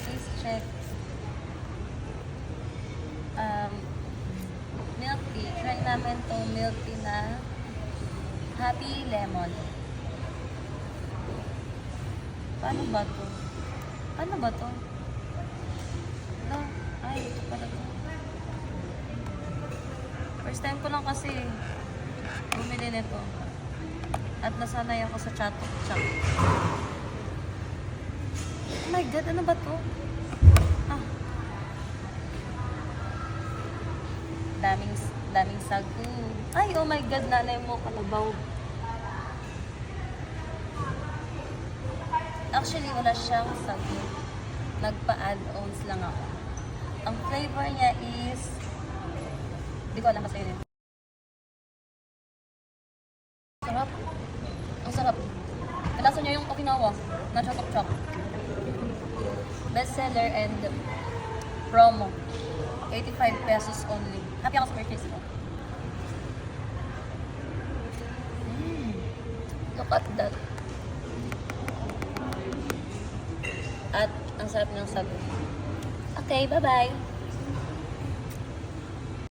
taste check. Milk tea. Try namin tong milk tea na Happy Lemon. Paano ba to? Paano ba to? No. Ay, ito pala to. First time ko lang kasi bumili nito. At nasanay ako sa Chatok Chak. Oh my God, ano ba to? Ah. Daming sagu. Ay, oh my God, nanay mo, kalabaw. Actually, wala siyang sagu. Nagpa-add-ons lang ako. Ang flavor niya is, hindi ko alam kasi yun. Sarap. Ang sarap. Kalasa niya yung Okinawa na Chatok Chak. Bestseller and promo. 85 pesos only. Happy ako sa purchase ko. Look at that. At ang sarap ng sago. Okay, bye-bye.